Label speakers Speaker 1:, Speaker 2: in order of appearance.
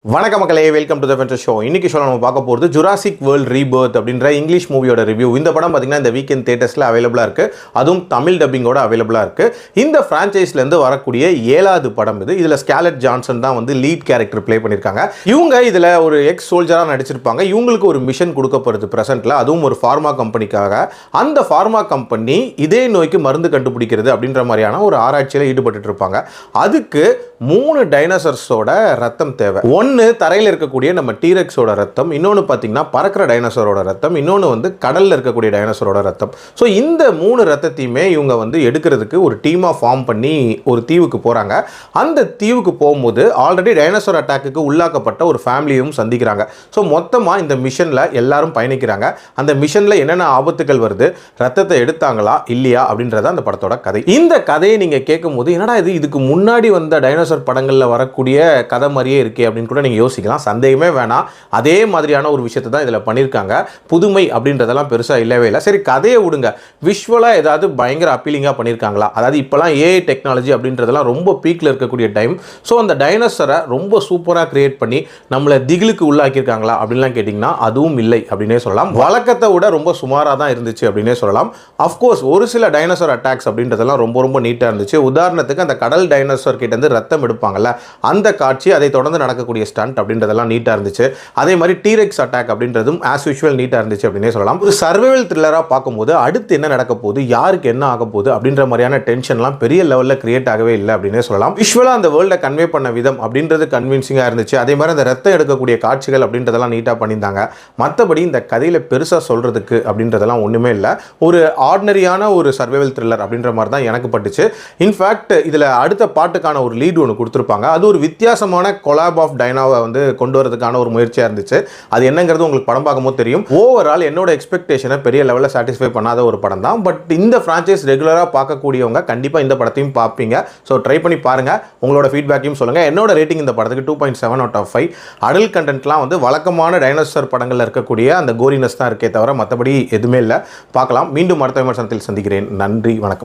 Speaker 1: வணக்கம் மக்களே, welcome to the venture show. இன்னைக்கு ஷோல நம்ம பார்க்க போகிறது ஜுராசிக் வேர்ல்ட் ரீபர்த் அப்படின்ற இங்கிலீஷ் மூவியோட ரிவ்யூ. இந்த படம் பார்த்தீங்கன்னா இந்த வீக்கெண்ட் தியேட்டர்ஸில் அவைலபிளாக இருக்குது. அதுவும் தமிழ் டப்பிங்கோட அவைலபிளாக இருக்குது. இந்த ஃப்ரான்ச்சைஸ்லேருந்து வரக்கூடிய 7வது படம் இது. இதில் ஸ்கார்லெட் ஜான்சன் தான் வந்து லீட் கேரக்டர் ப்ளே பண்ணியிருக்காங்க. இவங்க இதில் ஒரு எக்ஸ் சோல்ஜராக நடிச்சிருப்பாங்க. இவங்களுக்கு ஒரு மிஷன் கொடுக்கப்படுது ப்ரெசென்ட்டில், அதுவும் ஒரு ஃபார்மா கம்பெனிக்காக. அந்த ஃபார்மா கம்பெனி இதே நோய்க்கு மருந்து கண்டுபிடிக்கிறது அப்படின்ற மாதிரியான ஒரு ஆராய்ச்சியில் ஈடுபட்டு இருப்பாங்க. அதுக்கு 3 டைனோசர்ஸோட ரத்தம் தேவை. ஒன்று தரையில் இருக்கக்கூடிய நம்ம டீரெக்ஸோட ரத்தம், இன்னொன்று பார்த்தீங்கன்னா பறக்கிற டைனோசரோட ரத்தம், இன்னொன்று வந்து கடலில் இருக்கக்கூடிய டைனோசரோட ரத்தம். ஸோ இந்த 3 ரத்தத்தையுமே இவங்க வந்து எடுக்கிறதுக்கு ஒரு டீமாக ஃபார்ம் பண்ணி ஒரு தீவுக்கு போகிறாங்க. அந்த தீவுக்கு போகும்போது ஆல்ரெடி டைனோசர் அட்டாக்கு உள்ளாக்கப்பட்ட ஒரு ஃபேமிலியும் சந்திக்கிறாங்க. ஸோ மொத்தமாக இந்த மிஷனில் எல்லாரும் பயணிக்கிறாங்க. அந்த மிஷனில் என்னென்ன ஆபத்துகள் வருது, ரத்தத்தை எடுத்தாங்களா இல்லையா அப்படின்றத அந்த படத்தோட கதை. இந்த கதையை நீங்கள் கேட்கும் போது என்னடா இதுக்கு முன்னாடி வந்த டைனோசர் படங்களில் வரக்கூடிய கதை மாதிரியே இருக்கே அப்படின்னு கூட நீங்கள் யோசிக்கலாம். சந்தேகமே வேணாம், அதே மாதிரியான ஒரு விஷயத்தை தான் இதில் பண்ணியிருக்காங்க. புதுமை அப்படின்றதெல்லாம் பெருசாக இல்லவே இல்லை. சரி, கதையை விடுங்க, விஷுவலாக ஏதாவது பயங்கர அப்பீலிங்காக பண்ணியிருக்காங்களா? அதாவது இப்போலாம் ஏஐ டெக்னாலஜி அப்படின்றதெல்லாம் ரொம்ப பீக்கில் இருக்கக்கூடிய டைம். ஸோ அந்த டைனோசரை ரொம்ப சூப்பராக கிரியேட் பண்ணி நம்மளை திகிலுக்கு உள்ளாக்கியிருக்காங்களா அப்படின்லாம் கேட்டிங்கன்னா அதுவும் இல்லை அப்படின்னே சொல்லலாம். வழக்கத்தை விட ரொம்ப சுமாராக தான் இருந்துச்சு அப்படின்னே சொல்லலாம். அஃப்கோர்ஸ் ஒரு சில டைனோசர் அட்டாக்ஸ் அப்படின்றதெல்லாம் ரொம்ப ரொம்ப நீட்டாக இருந்துச்சு. உதாரணத்துக்கு அந்த கடல் டைனோசர் கிட்டேருந்து ரத்தம் எடுப்பாங்கல்ல, அந்த காட்சி, அதை தொடர்ந்து நடக்கக்கூடிய ஸ்டண்ட் அப்படின்றதெல்லாம் நீட்டாக இருந்துச்சு. அதே மாதிரி டீரெக்ஸ் அட்டாக் அப்படின்றதும் ஆஸ் யூஷுவல் நீட்டாக இருந்துச்சு அப்படின்னே சொல்லலாம். ஒரு சர்வைவல் த்ரில்லராக பார்க்கும்போது அடுத்து என்ன நடக்க போகுது, யாருக்கு என்ன ஆக போகுது அப்படின்ற மாதிரியான டென்ஷன்லாம் பெரிய லெவலில் கிரியேட் ஆகவே இல்லை அப்படின்னே சொல்லலாம். விஷுவலாக அந்த வேர்ல்டை கன்வே பண்ண விதம் அப்படின்றது கன்வின்சிங்காக இருந்துச்சு. அதே மாதிரி அந்த ரத்தம் எடுக்கக்கூடிய காட்சிகள் அப்படின்றதெல்லாம் நீட்டாக பண்ணியிருந்தாங்க. மற்றபடி இந்த கதையில் பெருசாக சொல்கிறதுக்கு அப்படின்றதெல்லாம் ஒன்றுமே இல்லை. ஒரு ஆர்டினரியான ஒரு சர்வைவல் த்ரில்லர் அப்படின்ற மாதிரி தான் எனக்கு பட்டுச்சு. இன்ஃபேக்ட் இதில் அடுத்த பாட்டுக்கான ஒரு லீடு ஒன்று கொடுத்துருப்பாங்க. அது ஒரு வித்தியாசமான கொலாப் ஆஃப் டைனாவை வந்து கொண்டு வரதுக்கான ஒரு முயற்சியாக இருந்துச்சு. அது என்னங்கிறது உங்களுக்கு படம் பார்க்கும்போது தெரியும். ஓவரால் என்னோட எக்ஸ்பெக்டேஷனை பெரிய லெவலில் சாட்டிஸ்ஃபை பண்ணாத ஒரு படம் தான். பட் இந்த ஃப்ரான்ச்சைஸ் ரெகுலராக பார்க்கக்கூடியவங்க கண்டிப்பாக இந்த படத்தையும் பார்ப்பீங்க. ஸோ ட்ரை பண்ணி பாருங்கள், உங்களோட ஃபீட்பேக்கையும் சொல்லுங்கள். என்னோட ரேட்டிங் இந்த படத்துக்கு 2.7 out of 5. அடல்ட் கண்டென்ட்லாம் வந்து வழக்கமான டைனோசர் படங்களில் இருக்கக்கூடிய அந்த கோரினஸ் தான் இருக்கே தவிர மற்றபடி எதுவுமே இல்லை. பார்க்கலாம். மீண்டும் அடுத்த விமர்சனத்தில் சந்திக்கிறேன். நன்றி, வணக்கம்.